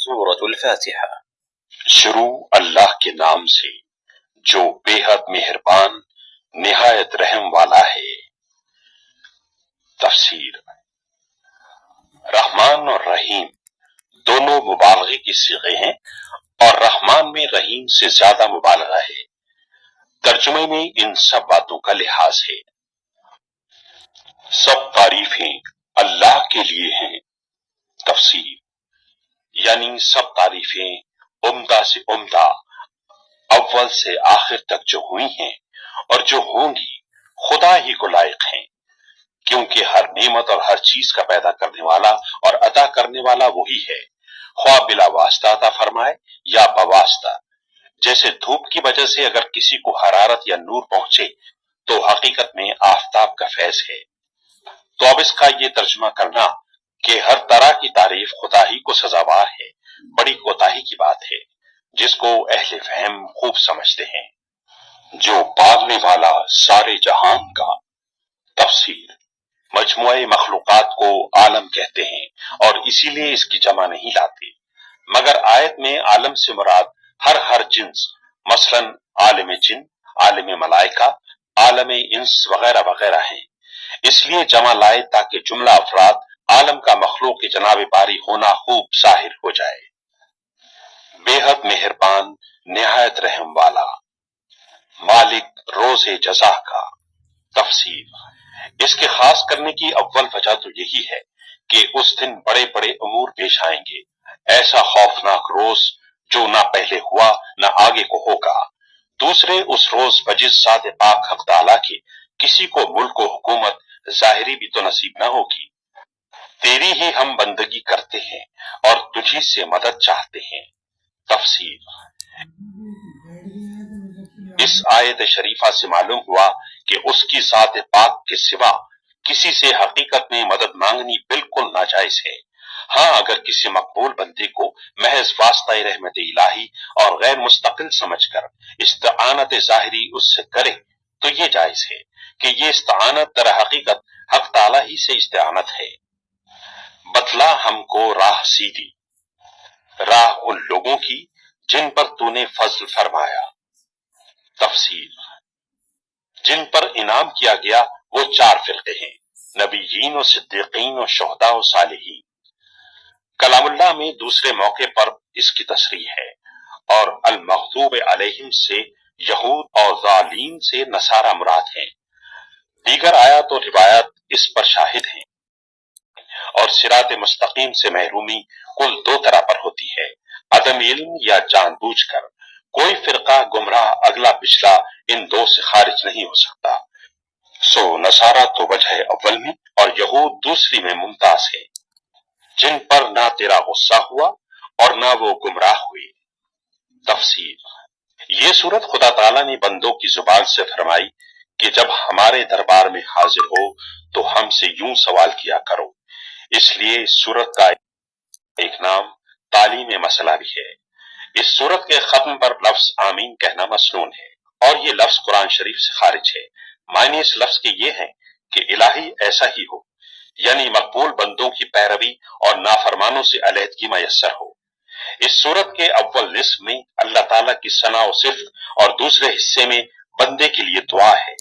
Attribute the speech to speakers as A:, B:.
A: سورة الفاتحہ۔
B: شروع اللہ کے نام سے جو بے حد مہربان نہایت رحم والا ہے۔ تفسیر: رحمان اور رحیم دونوں مبالغے کی صیغے ہیں اور رحمان میں رحیم سے زیادہ مبالغہ ہے۔ ترجمے میں ان سب باتوں کا لحاظ ہے۔ سب تعریفیں اللہ کے لیے ہیں۔ تفسیر: یعنی سب تعریفیں عمدہ سے عمدہ، اول سے آخر تک جو ہوئی ہیں اور جو ہوں گی خدا ہی کو لائق ہیں، کیونکہ ہر نعمت اور ہر چیز کا پیدا کرنے والا اور عطا کرنے والا وہی ہے، خواہ بلا واسطہ عطا فرمائے یا بواسطہ۔ جیسے دھوپ کی وجہ سے اگر کسی کو حرارت یا نور پہنچے تو حقیقت میں آفتاب کا فیض ہے۔ تو اب اس کا یہ ترجمہ کرنا کہ ہر طرح کی تعریف خدا ہی کو سزاوار ہے، بڑی کوتاہی کی بات ہے، جس کو اہل فہم خوب سمجھتے ہیں۔ جو پالنے والا سارے جہان کا۔ تفسیر: مجموعہ مخلوقات کو عالم کہتے ہیں اور اسی لیے اس کی جمع نہیں لاتے، مگر آیت میں عالم سے مراد ہر جنس، مثلا عالم جن، عالم ملائکہ، عالم انس وغیرہ وغیرہ ہیں۔ اس لیے جمع لائے تاکہ جملہ افراد عالم کا مخلوق کی جناب باری ہونا خوب ظاہر ہو جائے۔ بے حد مہربان نہایت رحم والا، مالک روز جزا کا۔ تفسیر: اس کے خاص کرنے کی اول وجہ تو یہی ہے کہ اس دن بڑے بڑے امور پیش آئیں گے، ایسا خوفناک روز جو نہ پہلے ہوا نہ آگے کو ہوگا۔ دوسرے، اس روز بجز ذات پاک حق تعالیٰ کے کسی کو ملک و حکومت ظاہری بھی تو نصیب نہ ہوگی۔ تیری ہی ہم بندگی کرتے ہیں اور تجھی سے مدد چاہتے ہیں۔ تفسیر: اس آیت شریفہ سے معلوم ہوا کہ اس کی ذات پاک کے سوا کسی سے حقیقت میں مدد مانگنی بالکل ناجائز ہے۔ ہاں، اگر کسی مقبول بندے کو محض واسطہ رحمت الہی اور غیر مستقل سمجھ کر استعانت ظاہری اس سے کرے تو یہ جائز ہے کہ یہ استعانت در حقیقت حق تعالیٰ ہی سے استعانت ہے۔ بتلا ہم کو راہ سیدھی، راہ ان لوگوں کی جن پر تو نے فضل فرمایا۔ تفسیر: جن پر انعام کیا گیا وہ 4 فرقے ہیں، نبیین و صدیقین و شہداء و صالحین۔ کلام اللہ میں دوسرے موقع پر اس کی تصریح ہے، اور المغضوب علیہم سے یہود اور ضالین سے نصارہ مراد ہیں۔ دیگر آیات و روایات اس پر شاہد ہیں۔ اور صراط مستقیم سے محرومی کل 2 طرح پر ہوتی ہے، عدم علم یا جان بوجھ کر۔ کوئی فرقہ گمراہ اگلا پچھلا ان 2 سے خارج نہیں ہو سکتا۔ سو نصارہ تو وجہ اول میں اور یہود دوسری میں ممتاز ہے، جن پر نہ تیرا غصہ ہوا اور نہ وہ گمراہ ہوئے۔ تفسیر: یہ صورت خدا تعالیٰ نے بندوں کی زبان سے فرمائی کہ جب ہمارے دربار میں حاضر ہو تو ہم سے یوں سوال کیا کرو۔ اس لیے اس صورت کا ایک نام تعلیم مسئلہ بھی ہے۔ اس صورت کے ختم پر لفظ آمین کہنا مسنون ہے، اور یہ لفظ قرآن شریف سے خارج ہے۔ معنی اس لفظ کے یہ ہیں کہ الہی ایسا ہی ہو، یعنی مقبول بندوں کی پیروی اور نافرمانوں سے علیحدگی میسر ہو۔ اس صورت کے اول نصف میں اللہ تعالیٰ کی ثنا و صفت اور دوسرے حصے میں بندے کے لیے دعا ہے۔